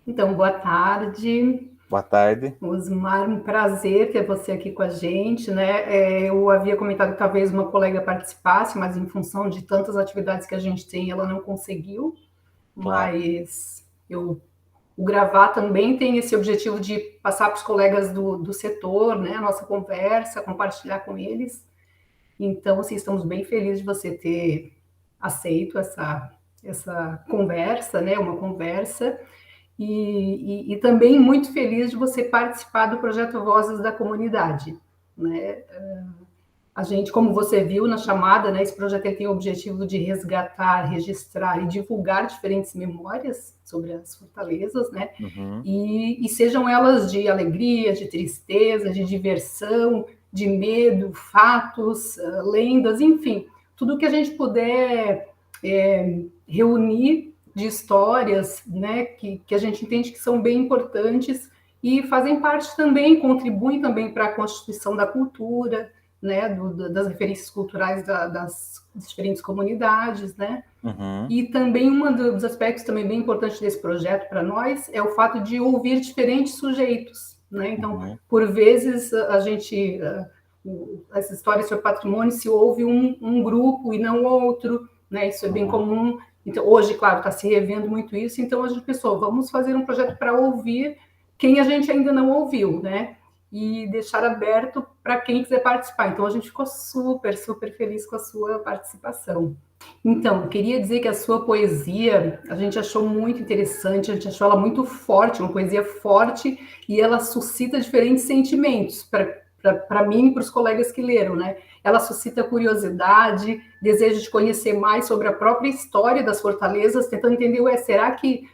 Então, boa tarde, Boa tarde. Osmar, um prazer ter você aqui com a gente, né? Eu havia comentado que talvez uma colega participasse, mas em função de tantas atividades que a gente tem, ela não conseguiu, Claro. mas o Gravar também tem esse objetivo de passar para os colegas do setor, né, a nossa conversa, compartilhar com eles. Então, assim, estamos bem felizes de você ter aceito essa conversa, né, uma conversa. E também muito feliz de você participar do projeto Vozes da Comunidade. Né? A gente, como você viu na chamada, né, esse projeto tem o objetivo de resgatar, registrar e divulgar diferentes memórias sobre as fortalezas, né? Uhum. E sejam elas de alegria, de tristeza, de diversão, de medo, fatos, lendas, enfim, tudo que a gente puder reunir de histórias, né, que a gente entende que são bem importantes e fazem parte também, contribuem também para a constituição da cultura, né, das referências culturais das diferentes comunidades, né? Uhum. E também um dos aspectos também bem importantes desse projeto para nós é o fato de ouvir diferentes sujeitos, né? Então, Uhum. por vezes a gente as histórias sobre patrimônio se ouve um grupo e não outro, né? Isso é bem Uhum. comum. Então, hoje, claro, está se revendo muito isso. Então, a gente pensou, vamos fazer um projeto para ouvir quem a gente ainda não ouviu, né? E deixar aberto para quem quiser participar. Então, a gente ficou super, super feliz com a sua participação. Então, queria dizer que a sua poesia a gente achou muito interessante, a gente achou ela muito forte, uma poesia forte, e ela suscita diferentes sentimentos para mim e para os colegas que leram, né? Ela suscita curiosidade, desejo de conhecer mais sobre a própria história das fortalezas, tentando entender, será que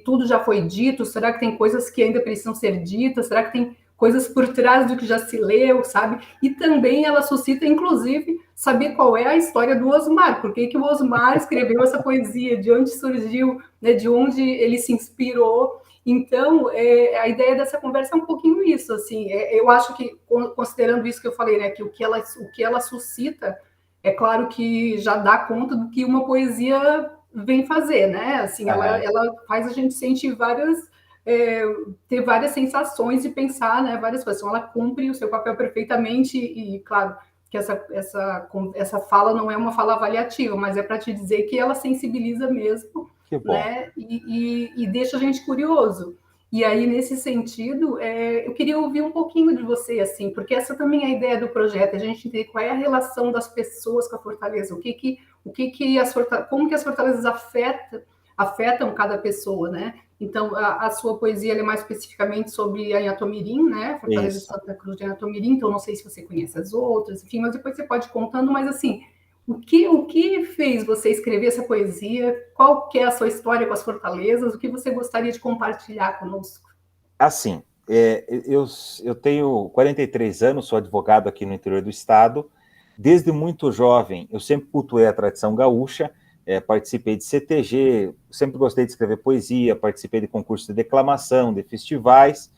tudo já foi dito? Será que tem coisas que ainda precisam ser ditas? Será que tem coisas por trás do que já se leu, sabe? E também ela suscita, inclusive, saber qual é a história do Osmar, por que o Osmar escreveu essa poesia, de onde surgiu, né, de onde ele se inspirou. Então, a ideia dessa conversa é um pouquinho isso, assim, eu acho que, considerando isso que eu falei, né, que o que ela suscita, é claro que já dá conta do que uma poesia vem fazer, né, assim, Aham. ela faz a gente sentir é, ter várias sensações e pensar, né, várias coisas. Então, ela cumpre o seu papel perfeitamente e, claro, que essa fala não é uma fala avaliativa, mas é para te dizer que ela sensibiliza mesmo, Que bom. né, e deixa a gente curioso. E aí, nesse sentido, eu queria ouvir um pouquinho de você, assim, porque essa também é a ideia do projeto, a gente entender qual é a relação das pessoas com a fortaleza, como que as fortalezas afetam cada pessoa, né? Então, a sua poesia é mais especificamente sobre Anhatomirim, né? Fortaleza de Isso. Santa Cruz de Anhatomirim, então não sei se você conhece as outras, enfim, mas depois você pode ir contando, mas assim, o que fez você escrever essa poesia? Qual que é a sua história com as fortalezas? O que você gostaria de compartilhar conosco? Assim, eu tenho 43 anos, sou advogado aqui no interior do estado. Desde muito jovem, eu sempre cultuei a tradição gaúcha, participei de CTG, sempre gostei de escrever poesia, participei de concursos de declamação, de festivais.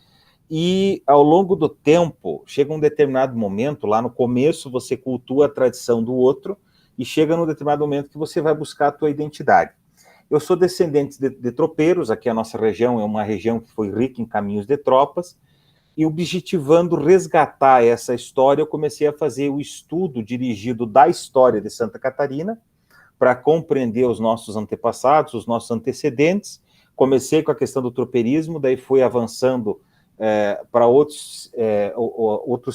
E ao longo do tempo, chega um determinado momento, lá no começo você cultua a tradição do outro, e chega num determinado momento que você vai buscar a tua identidade. Eu sou descendente de tropeiros, aqui a nossa região é uma região que foi rica em caminhos de tropas, e objetivando resgatar essa história, eu comecei a fazer o estudo dirigido da história de Santa Catarina, para compreender os nossos antepassados, os nossos antecedentes. Comecei com a questão do tropeirismo, daí fui avançando para outros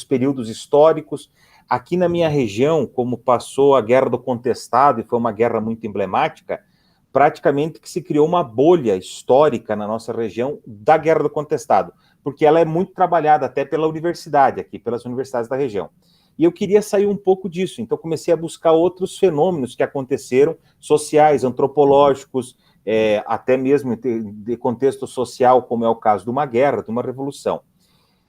períodos históricos. Aqui na minha região, como passou a Guerra do Contestado, e foi uma guerra muito emblemática, praticamente que se criou uma bolha histórica na nossa região da Guerra do Contestado, porque ela é muito trabalhada até pela universidade aqui, pelas universidades da região. E eu queria sair um pouco disso, então comecei a buscar outros fenômenos que aconteceram, sociais, antropológicos, até mesmo de contexto social, como é o caso de uma guerra, de uma revolução.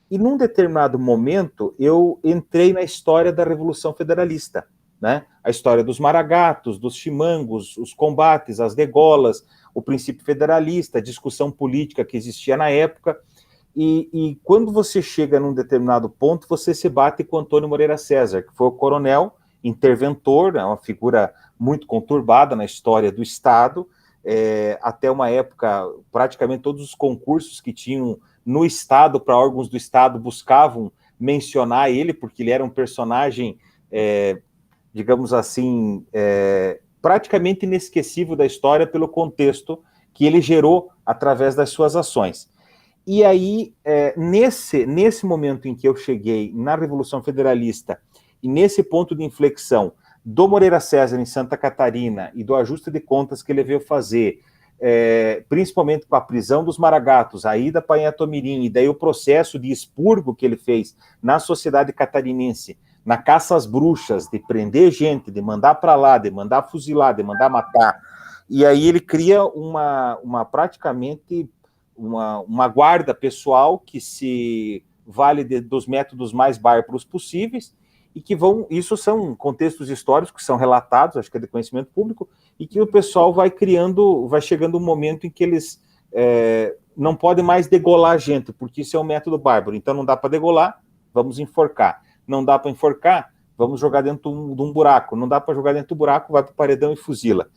E num determinado momento, eu entrei na história da Revolução Federalista, né? A história dos maragatos, dos chimangos, os combates, as degolas, o princípio federalista, a discussão política que existia na época. E quando você chega num determinado ponto, você se bate com Antônio Moreira César, que foi o coronel interventor, né, uma figura muito conturbada na história do Estado, até uma época, praticamente todos os concursos que tinham no Estado, para órgãos do Estado, buscavam mencionar ele, porque ele era um personagem, digamos assim, praticamente inesquecível da história pelo contexto que ele gerou através das suas ações. E aí, nesse momento em que eu cheguei na Revolução Federalista, e nesse ponto de inflexão do Moreira César em Santa Catarina e do ajuste de contas que ele veio fazer, principalmente com a prisão dos Maragatos, a ida para Inhatomirim, e daí o processo de expurgo que ele fez na sociedade catarinense, na caça às bruxas, de prender gente, de mandar para lá, de mandar fuzilar, de mandar matar. E aí ele cria praticamente uma guarda pessoal que se vale dos métodos mais bárbaros possíveis, e que isso são contextos históricos que são relatados, acho que é de conhecimento público, e que o pessoal vai chegando um momento em que eles não podem mais degolar a gente, porque isso é um método bárbaro. Então não dá para degolar, vamos enforcar. Não dá para enforcar, vamos jogar dentro de um buraco. Não dá para jogar dentro do buraco, vai para o paredão e fuzila.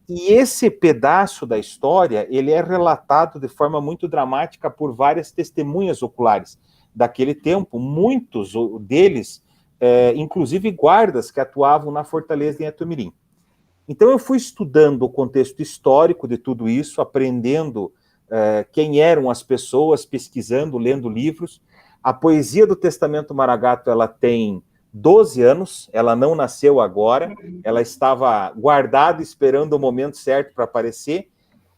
E esse pedaço da história, ele é relatado de forma muito dramática por várias testemunhas oculares daquele tempo, muitos deles, inclusive guardas que atuavam na fortaleza de Inhatomirim. Então eu fui estudando o contexto histórico de tudo isso, aprendendo quem eram as pessoas, pesquisando, lendo livros. A poesia do Testamento Maragato, ela tem 12 anos, ela não nasceu agora, ela estava guardada esperando o momento certo para aparecer,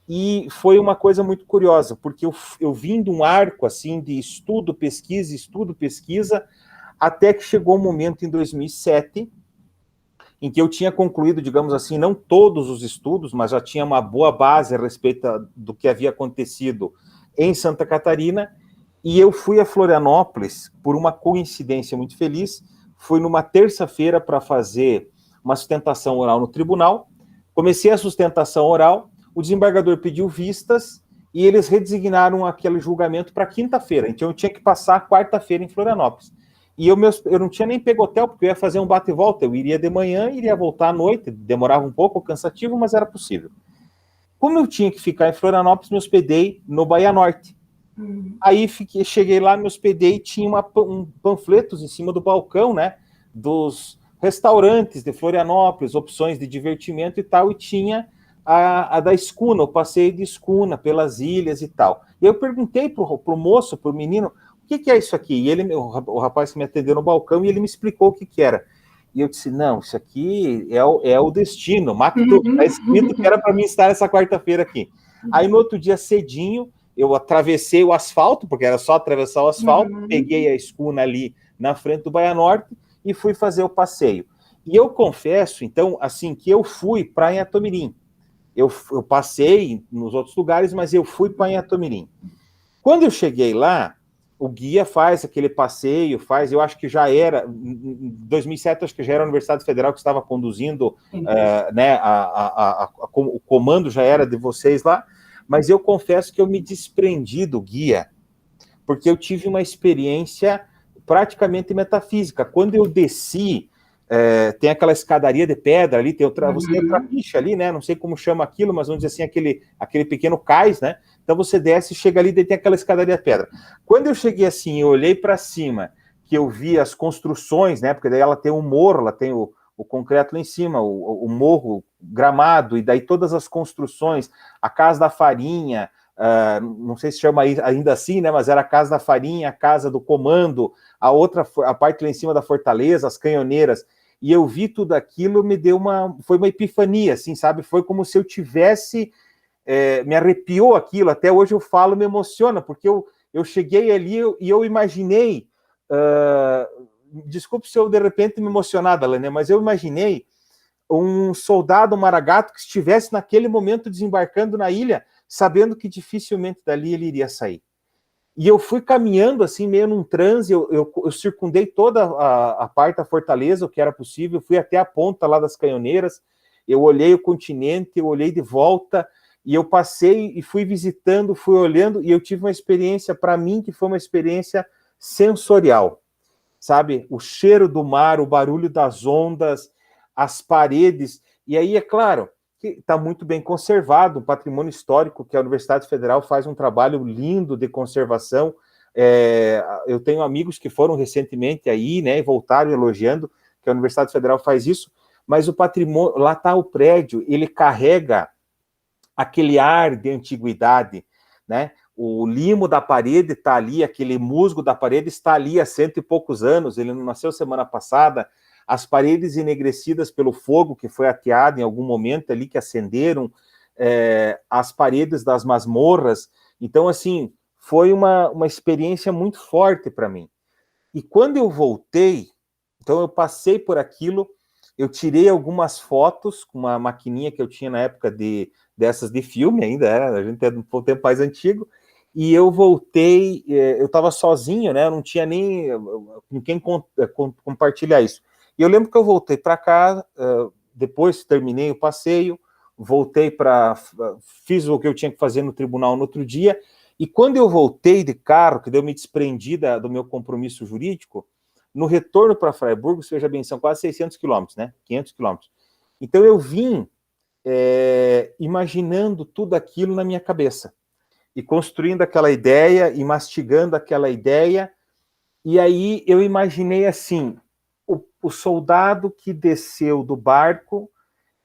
e foi uma coisa muito curiosa, porque eu vim de um arco assim de estudo, pesquisa, até que chegou um momento em 2007, em que eu tinha concluído, digamos assim, não todos os estudos, mas já tinha uma boa base a respeito do que havia acontecido em Santa Catarina, e eu fui a Florianópolis, por uma coincidência muito feliz, fui numa terça-feira para fazer uma sustentação oral no tribunal, comecei a sustentação oral, o desembargador pediu vistas, e eles redesignaram aquele julgamento para quinta-feira, então eu tinha que passar quarta-feira em Florianópolis. E eu não tinha nem pego hotel, porque eu ia fazer um bate e volta, eu iria de manhã, iria voltar à noite, demorava um pouco, cansativo, mas era possível. Como eu tinha que ficar em Florianópolis, me hospedei no Bahia Norte. Aí cheguei lá, me hospedei, e tinha panfletos em cima do balcão, né, dos restaurantes de Florianópolis, opções de divertimento e tal, e tinha a da escuna, o passeio de escuna pelas ilhas e tal. E eu perguntei pro moço, pro menino, o que é isso aqui? E o rapaz que me atendeu no balcão, e ele me explicou o que era. E eu disse, não, isso aqui é o destino, Mactudo, está escrito que era para mim estar essa quarta-feira aqui. Aí no outro dia cedinho, eu atravessei o asfalto, porque era só atravessar o asfalto, peguei a escuna ali na frente do Bahia Norte e fui fazer o passeio. E eu confesso, então, assim, que eu fui para Inhatomirim. Eu passei nos outros lugares, mas eu fui para Inhatomirim. Quando eu cheguei lá, o guia faz aquele passeio, eu acho que já era, em 2007, acho que já era a Universidade Federal que estava conduzindo, né, o comando já era de vocês lá, mas eu confesso que eu me desprendi do guia, porque eu tive uma experiência praticamente metafísica. Quando eu desci, tem aquela escadaria de pedra ali, você tem trapiche ali, né? Não sei como chama aquilo, mas vamos dizer assim, aquele pequeno cais, né? Então você desce, chega ali, e tem aquela escadaria de pedra. Quando eu cheguei assim, eu olhei para cima, que eu vi as construções, né? Porque daí ela tem um morro, ela tem o concreto lá em cima, o morro gramado, e daí todas as construções, a Casa da Farinha, não sei se chama ainda assim, né? Mas era a Casa da Farinha, a Casa do Comando, a parte lá em cima da fortaleza, as canhoneiras. E eu vi tudo aquilo, foi uma epifania, assim, sabe? Foi como se eu tivesse, me arrepiou aquilo, até hoje eu falo, me emociona, porque eu cheguei ali e eu imaginei, desculpe se eu de repente me emocionar, Dalane, mas eu imaginei um soldado maragato que estivesse naquele momento desembarcando na ilha, sabendo que dificilmente dali ele iria sair. E eu fui caminhando assim, meio num transe, eu circundei toda a parte da fortaleza, o que era possível, fui até a ponta lá das canhoneiras, eu olhei o continente, eu olhei de volta, e eu passei e fui visitando, fui olhando, e eu tive uma experiência, para mim, que foi uma experiência sensorial, sabe? O cheiro do mar, o barulho das ondas, as paredes, e aí, é claro, que está muito bem conservado, um patrimônio histórico que a Universidade Federal faz um trabalho lindo de conservação. Eu tenho amigos que foram recentemente aí, né, e voltaram elogiando que a Universidade Federal faz isso, mas o patrimônio, lá está o prédio, ele carrega aquele ar de antiguidade, né? O limo da parede está ali, aquele musgo da parede está ali há 100 e poucos anos, ele não nasceu semana passada. As paredes enegrecidas pelo fogo que foi ateado em algum momento ali, que acenderam, as paredes das masmorras. Então, assim, foi uma experiência muito forte para mim. E quando eu voltei, então eu passei por aquilo, eu tirei algumas fotos com uma maquininha que eu tinha na época dessas de filme ainda, a gente é um tempo mais antigo, e eu voltei, eu estava sozinho, né, eu não tinha nem com quem compartilhar isso. E eu lembro que eu voltei para cá, depois terminei o passeio, voltei fiz o que eu tinha que fazer no tribunal no outro dia, e quando eu voltei de carro, que eu me desprendi do meu compromisso jurídico, no retorno para Freiburg, veja bem, são quase 600 quilômetros, né? 500 quilômetros. Então eu vim imaginando tudo aquilo na minha cabeça, e construindo aquela ideia, e mastigando aquela ideia, e aí eu imaginei assim, o soldado que desceu do barco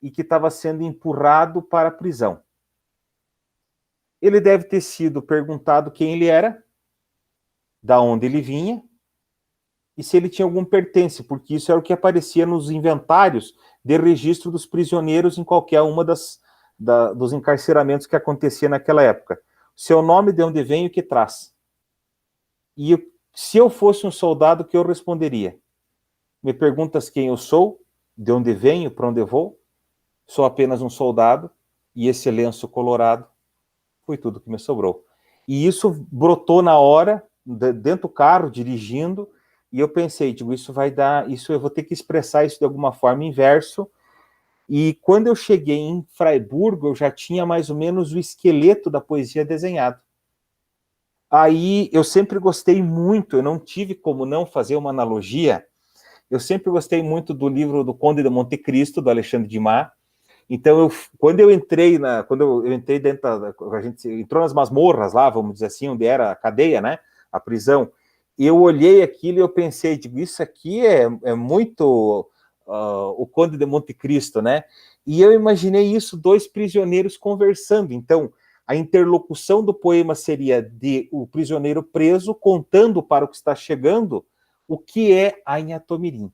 e que estava sendo empurrado para a prisão. Ele deve ter sido perguntado quem ele era, da onde ele vinha, e se ele tinha algum pertence, porque isso era o que aparecia nos inventários de registro dos prisioneiros em qualquer uma dos encarceramentos que acontecia naquela época. Seu nome, de onde vem e o que traz. E se eu fosse um soldado, o que eu responderia? Me perguntas quem eu sou, de onde venho, para onde eu vou? Sou apenas um soldado, e esse lenço colorado foi tudo que me sobrou. E isso brotou na hora, dentro do carro, dirigindo, e eu pensei, isso vai dar, eu vou ter que expressar isso de alguma forma em verso. E quando eu cheguei em Freiburg, eu já tinha mais ou menos o esqueleto da poesia desenhado. Aí eu sempre gostei muito, eu não tive como não fazer uma analogia, eu sempre gostei muito do livro do Conde de Monte Cristo, do Alexandre Dumas. Então, quando eu entrei dentro a gente entrou nas masmorras lá, vamos dizer assim, onde era a cadeia, né, a prisão, eu olhei aquilo e eu pensei, isso aqui é muito o Conde de Monte Cristo, né? E eu imaginei isso, dois prisioneiros conversando. Então, a interlocução do poema seria de o prisioneiro preso contando para o que está chegando o que é a Inhatomirim,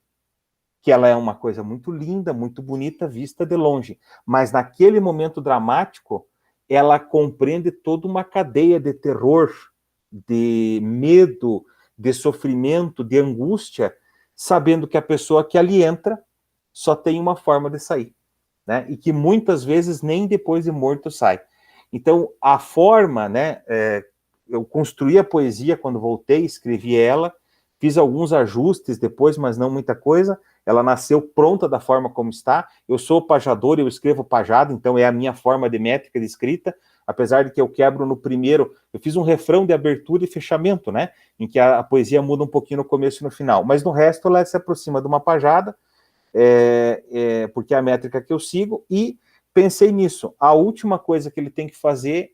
que ela é uma coisa muito linda, muito bonita, vista de longe. Mas naquele momento dramático, ela compreende toda uma cadeia de terror, de medo, de sofrimento, de angústia, sabendo que a pessoa que ali entra só tem uma forma de sair, né? E que muitas vezes nem depois de morto sai. Então, a forma, né? Eu construí a poesia quando voltei, escrevi ela, fiz alguns ajustes depois, mas não muita coisa. Ela nasceu pronta da forma como está. Eu sou pajador, eu escrevo pajado, então é a minha forma de métrica de escrita, apesar de que eu quebro no primeiro, eu fiz um refrão de abertura e fechamento, né, em que a poesia muda um pouquinho no começo e no final, mas no resto ela se aproxima de uma pajada, porque é a métrica que eu sigo, e pensei nisso. A última coisa que ele tem que fazer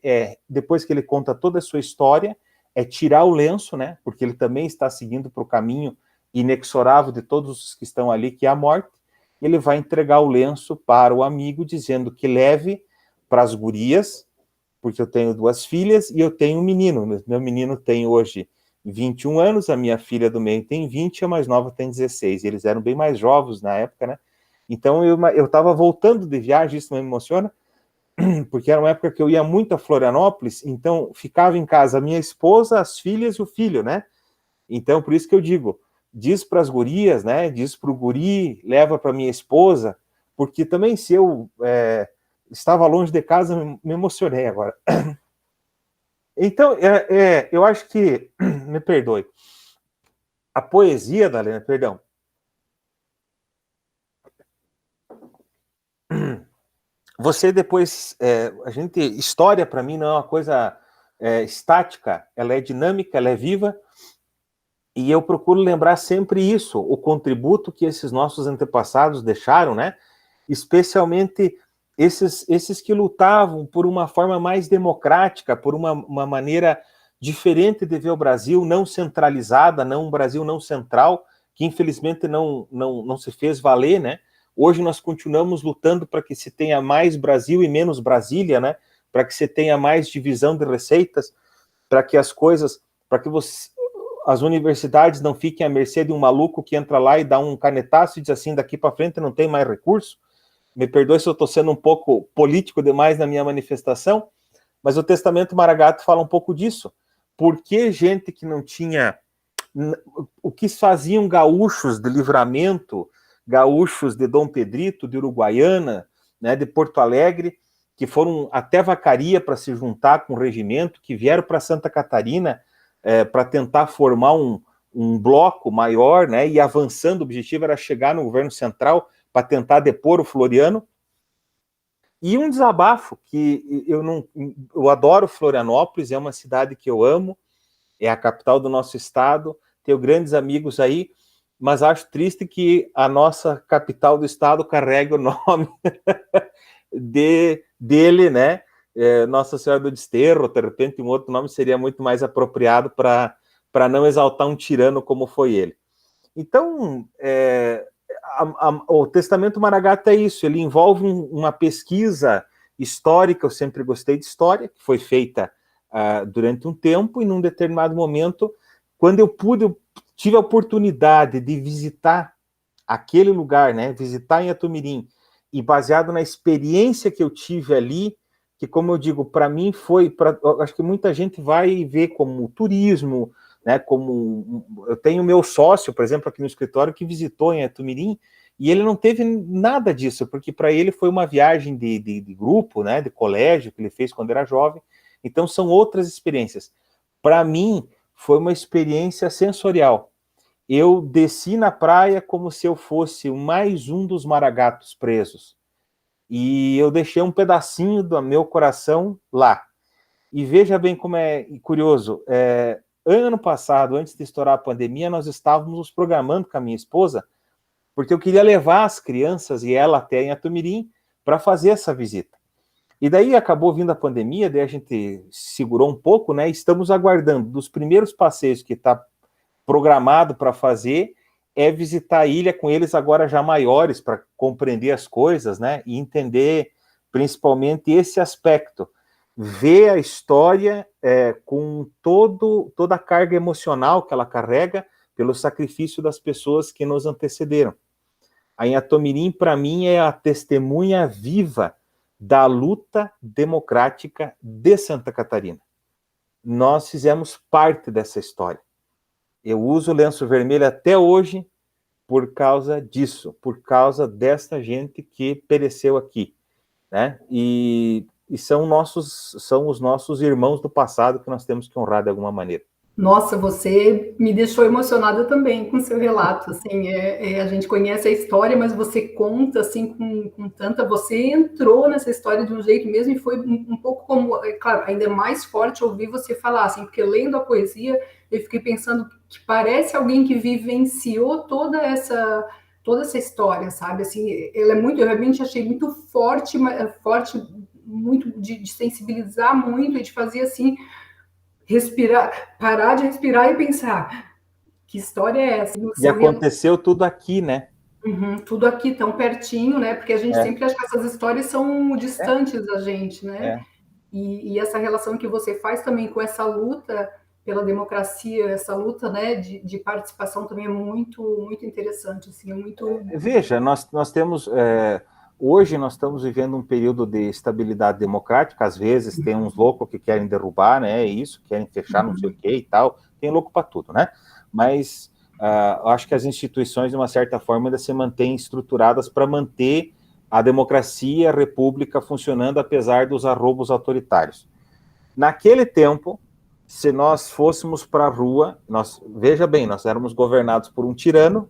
depois que ele conta toda a sua história, é tirar o lenço, né, porque ele também está seguindo para o caminho inexorável de todos os que estão ali, que é a morte. Ele vai entregar o lenço para o amigo, dizendo que leve para as gurias, porque eu tenho 2 filhas e eu tenho um menino. Meu menino tem hoje 21 anos, a minha filha do meio tem 20, a mais nova tem 16. Eles eram bem mais jovens na época, né? Então eu estava voltando de viagem, isso me emociona, porque era uma época que eu ia muito a Florianópolis, então ficava em casa a minha esposa, as filhas e o filho, né? Então, por isso que eu digo, diz para as gurias, né? Diz para o guri, leva para minha esposa, porque também se eu estava longe de casa, me emocionei agora. Então, eu acho que, me perdoe, a poesia, Dalena, perdão, você depois, história para mim não é uma coisa estática, ela é dinâmica, ela é viva, e eu procuro lembrar sempre isso, o contributo que esses nossos antepassados deixaram, né? Especialmente esses que lutavam por uma forma mais democrática, por uma maneira diferente de ver o Brasil, não centralizada, um Brasil não central, que infelizmente não se fez valer, né? Hoje nós continuamos lutando para que se tenha mais Brasil e menos Brasília, né? Para que se tenha mais divisão de receitas, para que as coisas, as universidades não fiquem à mercê de um maluco que entra lá e dá um canetaço e diz assim, daqui para frente não tem mais recurso. Me perdoe se eu estou sendo um pouco político demais na minha manifestação, mas o Testamento Maragato fala um pouco disso. Por que gente que não tinha... O que faziam gaúchos de Livramento, gaúchos de Dom Pedrito, de Uruguaiana, né, de Porto Alegre, que foram até Vacaria para se juntar com o regimento, que vieram para Santa Catarina para tentar formar um bloco maior, né, e avançando, o objetivo era chegar no governo central para tentar depor o Floriano. E um desabafo, que eu adoro Florianópolis, é uma cidade que eu amo, é a capital do nosso estado, tenho grandes amigos aí, mas acho triste que a nossa capital do estado carregue o nome dele, né? Nossa Senhora do Desterro, de repente um outro nome seria muito mais apropriado para não exaltar um tirano como foi ele. Então, o Testamento Maragato é isso, ele envolve uma pesquisa histórica, eu sempre gostei de história, que foi feita durante um tempo, e num determinado momento, quando eu tive a oportunidade de visitar aquele lugar, né, visitar em Itumirim, e baseado na experiência que eu tive ali, que, como eu digo, para mim acho que muita gente vai ver como turismo, né, eu tenho meu sócio, por exemplo, aqui no escritório, que visitou em Itumirim, e ele não teve nada disso, porque para ele foi uma viagem de grupo, né, de colégio, que ele fez quando era jovem, então são outras experiências. Para mim, foi uma experiência sensorial. Eu desci na praia como se eu fosse mais um dos maragatos presos, e eu deixei um pedacinho do meu coração lá. E veja bem como é curioso, ano passado, antes de estourar a pandemia, nós estávamos nos programando com a minha esposa, porque eu queria levar as crianças e ela até em Itumirim para fazer essa visita. E daí acabou vindo a pandemia, daí a gente segurou um pouco, né? Estamos aguardando. Dos primeiros passeios que está programado para fazer é visitar a ilha com eles agora já maiores, para compreender as coisas, né? E entender principalmente esse aspecto. Ver a história com toda a carga emocional que ela carrega pelo sacrifício das pessoas que nos antecederam. A Inhatomirim, para mim, é a testemunha viva da luta democrática de Santa Catarina. Nós fizemos parte dessa história. Eu uso o lenço vermelho até hoje por causa disso, por causa desta gente que pereceu aqui, né? E são os nossos irmãos do passado que nós temos que honrar de alguma maneira. Nossa, você me deixou emocionada também com seu relato, assim, a gente conhece a história, mas você conta, assim, com tanta... Você entrou nessa história de um jeito mesmo e foi um pouco como... Claro, ainda é mais forte ouvir você falar, assim, porque lendo a poesia, eu fiquei pensando que parece alguém que vivenciou toda essa história, sabe? Assim, ela é muito... Eu realmente achei muito forte, muito de sensibilizar muito e de fazer, assim... respirar, parar de respirar e pensar, que história é essa? E aconteceu tudo aqui, né? Uhum, tudo aqui tão pertinho, né? Porque a gente sempre acha que essas histórias são distantes da gente, né? E essa relação que você faz também com essa luta pela democracia, essa luta, né, de participação também é muito, muito interessante, assim, é muito... Veja, nós temos... Hoje nós estamos vivendo um período de estabilidade democrática, às vezes tem uns loucos que querem derrubar, né, isso, querem fechar não sei o que e tal, tem louco para tudo, né, mas eu acho que as instituições, de uma certa forma, ainda se mantêm estruturadas para manter a democracia, a república funcionando, apesar dos arroubos autoritários. Naquele tempo, se nós fôssemos para a rua, veja bem, nós éramos governados por um tirano.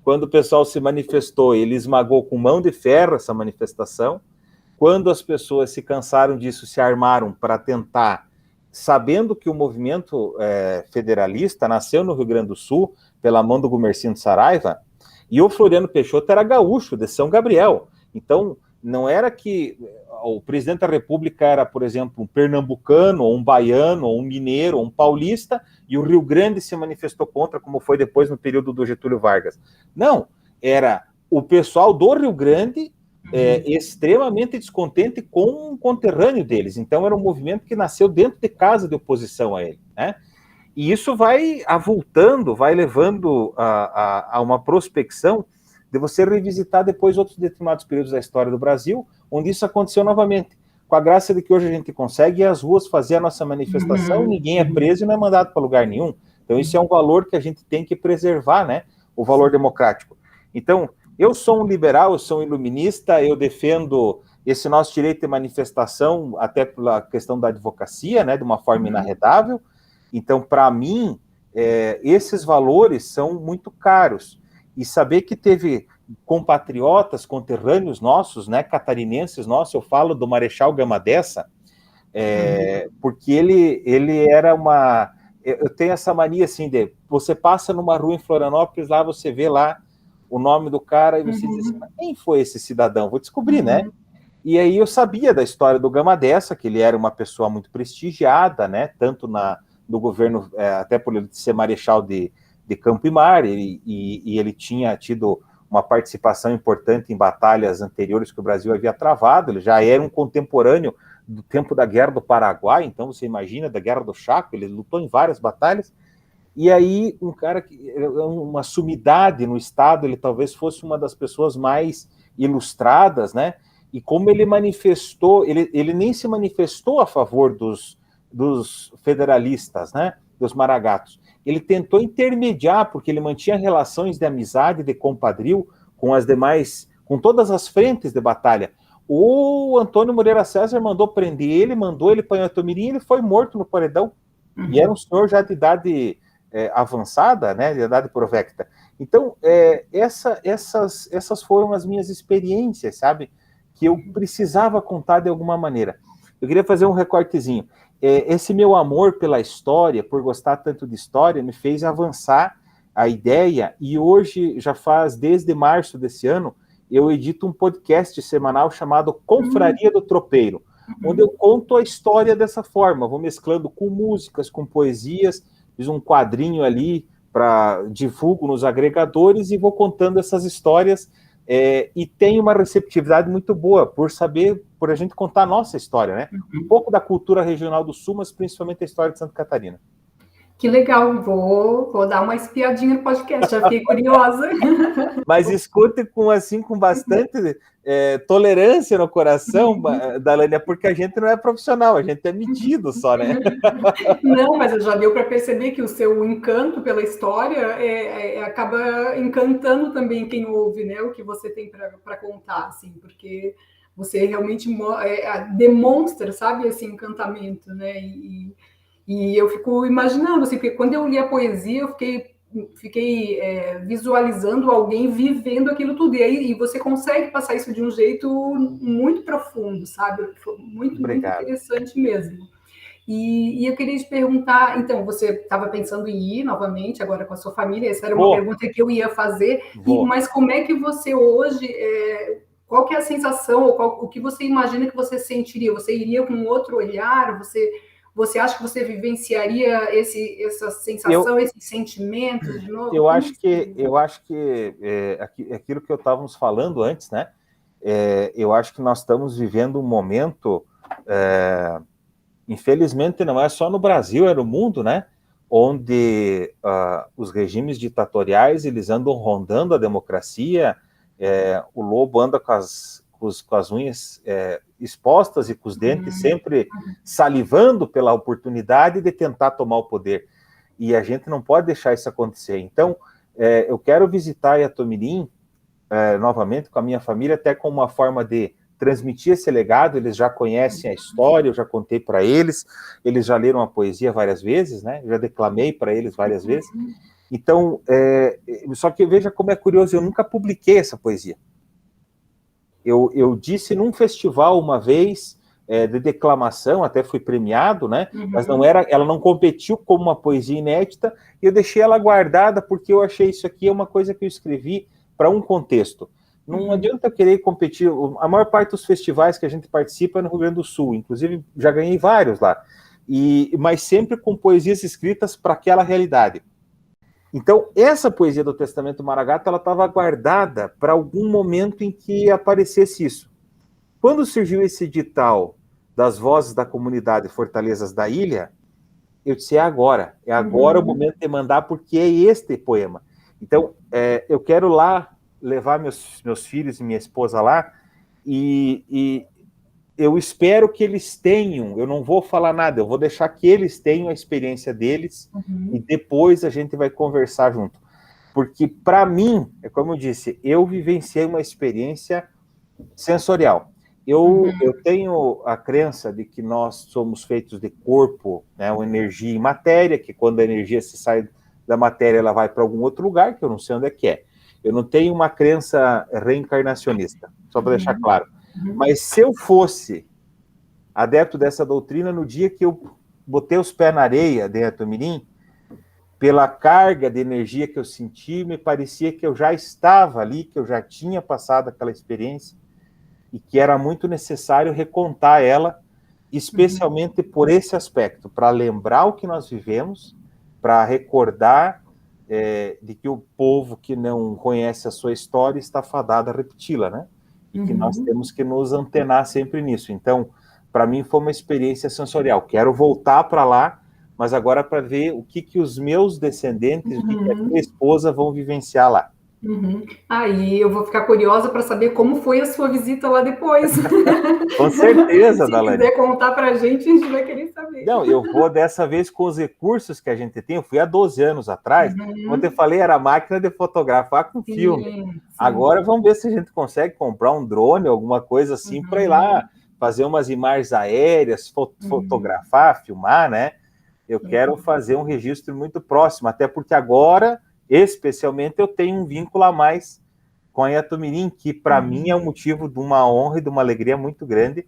Quando o pessoal se manifestou, ele esmagou com mão de ferro essa manifestação. Quando as pessoas se cansaram disso, se armaram para tentar, sabendo que o movimento federalista nasceu no Rio Grande do Sul, pela mão do Gumercindo Saraiva, e o Floriano Peixoto era gaúcho, de São Gabriel. Então, não era que o presidente da República era, por exemplo, um pernambucano, ou um baiano, ou um mineiro, ou um paulista, e o Rio Grande se manifestou contra, como foi depois no período do Getúlio Vargas. Não, era o pessoal do Rio Grande extremamente descontente com um conterrâneo deles. Então era um movimento que nasceu dentro de casa de oposição a ele, né? E isso vai avultando, vai levando a uma prospecção de você revisitar depois outros determinados períodos da história do Brasil, onde isso aconteceu novamente. Com a graça de que hoje a gente consegue ir às ruas fazer a nossa manifestação, ninguém é preso e não é mandado para lugar nenhum. Então isso é um valor que a gente tem que preservar, né? O valor democrático. Então, eu sou um liberal, eu sou um iluminista, eu defendo esse nosso direito de manifestação, até pela questão da advocacia, né? De uma forma inarredável. Então, para mim, esses valores são muito caros. E saber que teve compatriotas, conterrâneos nossos, né, catarinenses nossos, eu falo do Marechal Gama Dessa, porque ele era uma... Eu tenho essa mania, assim, de... Você passa numa rua em Florianópolis, lá você vê lá o nome do cara, e você diz assim, quem foi esse cidadão? Vou descobrir, né? E aí eu sabia da história do Gama Dessa, que ele era uma pessoa muito prestigiada, né, tanto do governo, até por ele ser marechal de Campo e Mar, e ele tinha tido uma participação importante em batalhas anteriores que o Brasil havia travado, ele já era um contemporâneo do tempo da Guerra do Paraguai, então você imagina, da Guerra do Chaco, ele lutou em várias batalhas, e aí um cara que uma sumidade no Estado, ele talvez fosse uma das pessoas mais ilustradas, né, e como ele manifestou, ele nem se manifestou a favor dos federalistas, né, dos maragatos. Ele tentou intermediar, porque ele mantinha relações de amizade, de compadrio com as demais, com todas as frentes de batalha. O Antônio Moreira César mandou prender ele, mandou ele para Itomirim, ele foi morto no paredão, e era um senhor já de idade avançada, né, de idade provecta. Então, essas foram as minhas experiências, sabe, que eu precisava contar de alguma maneira. Eu queria fazer um recortezinho. Esse meu amor pela história, por gostar tanto de história, me fez avançar a ideia, e hoje, já faz desde março desse ano, eu edito um podcast semanal chamado Confraria do Tropeiro, onde eu conto a história dessa forma, vou mesclando com músicas, com poesias, fiz um quadrinho ali, divulgo nos agregadores e vou contando essas histórias, e tem uma receptividade muito boa por a gente contar a nossa história, né? Um pouco da cultura regional do Sul, mas principalmente a história de Santa Catarina. Que legal, vou dar uma espiadinha no podcast, já fiquei curiosa. Mas escute com bastante tolerância no coração, Dalânia, porque a gente não é profissional, a gente é medido só, né? Não, mas já deu para perceber que o seu encanto pela história acaba encantando também quem ouve, né? O que você tem para contar, assim, porque você realmente demonstra, sabe, esse encantamento, né? E eu fico imaginando, assim, porque quando eu li a poesia, eu fiquei visualizando alguém vivendo aquilo tudo, e você consegue passar isso de um jeito muito profundo, sabe? Muito interessante mesmo. E eu queria te perguntar, então, você estava pensando em ir novamente agora com a sua família? Essa era uma pergunta que eu ia fazer, mas como é que você hoje... qual que é a sensação, ou o que você imagina que você sentiria? Você iria com outro olhar? Você acha que você vivenciaria essa sensação, esse sentimento de novo? Eu acho que aquilo que eu estávamos falando antes, né? Eu acho que nós estamos vivendo um momento, infelizmente não é só no Brasil, é no mundo, né? Onde os regimes ditatoriais, eles andam rondando a democracia, o lobo anda com as unhas expostas e com os dentes sempre salivando pela oportunidade de tentar tomar o poder. E a gente não pode deixar isso acontecer. Então, eu quero visitar Itomirim novamente com a minha família, até como uma forma de transmitir esse legado. Eles já conhecem a história, eu já contei para eles, eles já leram a poesia várias vezes, né? Eu já declamei para eles várias vezes. Então, só que veja como é curioso, eu nunca publiquei essa poesia. Eu disse num festival uma vez de declamação, até fui premiado, né? Mas ela não competiu como uma poesia inédita, e eu deixei ela guardada porque eu achei isso aqui uma coisa que eu escrevi para um contexto. Não adianta eu querer competir. A maior parte dos festivais que a gente participa é no Rio Grande do Sul. Inclusive, já ganhei vários lá. Mas sempre com poesias escritas para aquela realidade. Então, essa poesia do Testamento Maragato, ela estava guardada para algum momento em que aparecesse isso. Quando surgiu esse edital das vozes da comunidade Fortalezas da Ilha, eu disse, é agora o momento de mandar, porque é este poema. Então, eu quero lá levar meus filhos e minha esposa lá, e eu espero que eles tenham, eu não vou falar nada, eu vou deixar que eles tenham a experiência deles, e depois a gente vai conversar junto. Porque, para mim, é como eu disse, eu vivenciei uma experiência sensorial. Eu tenho a crença de que nós somos feitos de corpo, né, uma energia e matéria, que quando a energia se sai da matéria, ela vai para algum outro lugar, que eu não sei onde é que é. Eu não tenho uma crença reencarnacionista, só para deixar claro. Mas se eu fosse adepto dessa doutrina, no dia que eu botei os pés na areia de Itumirim, pela carga de energia que eu senti, me parecia que eu já estava ali, que eu já tinha passado aquela experiência, e que era muito necessário recontar ela, especialmente por esse aspecto, para lembrar o que nós vivemos, para recordar de que o povo que não conhece a sua história está fadado a repeti-la, né? E que nós temos que nos antenar sempre nisso. Então, para mim foi uma experiência sensorial. Quero voltar para lá, mas agora para ver o que os meus descendentes, o que a minha esposa vão vivenciar lá. Aí eu vou ficar curiosa para saber como foi a sua visita lá depois. Com certeza, Dalane. Se quiser contar para a gente vai querer saber. Não, eu vou dessa vez com os recursos que a gente tem. Eu fui há 12 anos atrás. Como eu te falei, era máquina de fotografar com filme. Sim. Agora vamos ver se a gente consegue comprar um drone, alguma coisa assim, para ir lá fazer umas imagens aéreas, fotografar, filmar, né? Eu quero fazer um registro muito próximo, até porque agora, especialmente, eu tenho um vínculo a mais com a Itumirim, que para mim é um motivo de uma honra e de uma alegria muito grande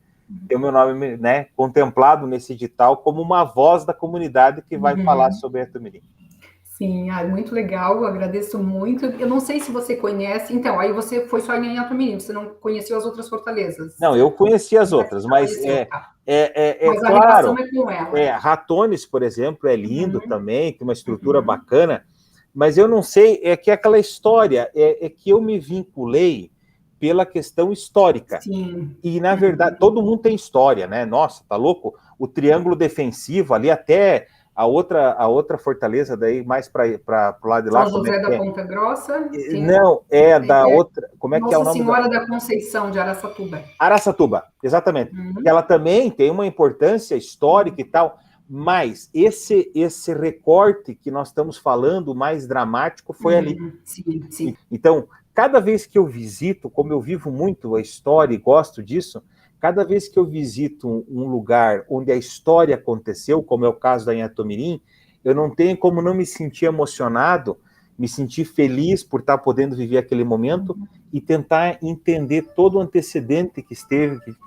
ter o meu nome, né, contemplado nesse edital como uma voz da comunidade que vai falar sobre a Itumirim. Sim, muito legal, eu agradeço muito. Eu não sei se você conhece, então, aí você foi só em Itumirim, você não conheceu as outras fortalezas? Não, eu conheci as outras, mas mas a relação é com ela. Ratones, por exemplo, é lindo também, tem uma estrutura bacana, mas eu não sei, é que aquela história, é que eu me vinculei pela questão histórica. Sim. E, na verdade, todo mundo tem história, né? Nossa, tá louco? O triângulo defensivo ali, até a outra fortaleza, daí mais para o lado de lá. São José da Ponta Grossa? Não, da outra... Como é que é o nome? Nossa Senhora da Conceição, de Araçatuba. Araçatuba, exatamente. Ela também tem uma importância histórica e tal, mas esse recorte que nós estamos falando, mais dramático, foi ali. Sim. Então, cada vez que eu visito, como eu vivo muito a história e gosto disso, cada vez que eu visito um lugar onde a história aconteceu, como é o caso da Itumirim, eu não tenho como não me sentir emocionado, me sentir feliz por estar podendo viver aquele momento e tentar entender todo o antecedente que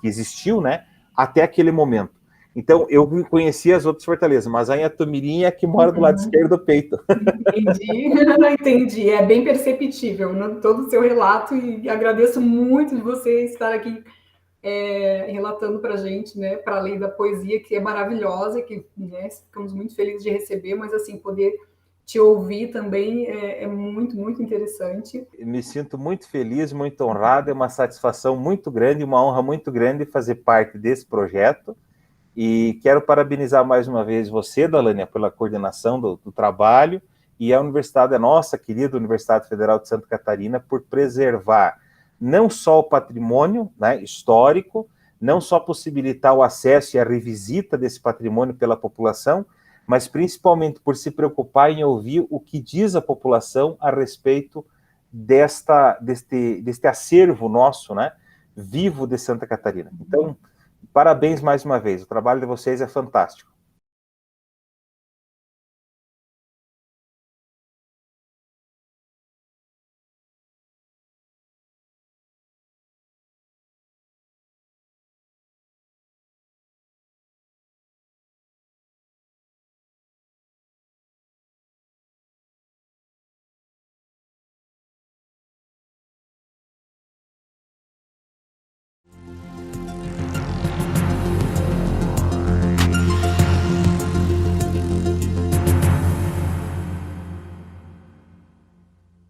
existiu, né, até aquele momento. Então, eu conheci as outras fortalezas, mas a Itumirim é a que mora do lado esquerdo do peito. Entendi. É bem perceptível, né, todo o seu relato, e agradeço muito de você estar aqui relatando para a gente, né, para além da poesia, que é maravilhosa, que, né, ficamos muito felizes de receber, mas assim, poder te ouvir também é muito, muito interessante. Me sinto muito feliz, muito honrado, é uma satisfação muito grande, uma honra muito grande fazer parte desse projeto. E quero parabenizar mais uma vez você, Dalânia, pela coordenação do trabalho, e a Universidade, a nossa querida Universidade Federal de Santa Catarina, por preservar não só o patrimônio, né, histórico, não só possibilitar o acesso e a revisita desse patrimônio pela população, mas principalmente por se preocupar em ouvir o que diz a população a respeito deste acervo nosso, né, vivo de Santa Catarina. Então, parabéns mais uma vez, o trabalho de vocês é fantástico.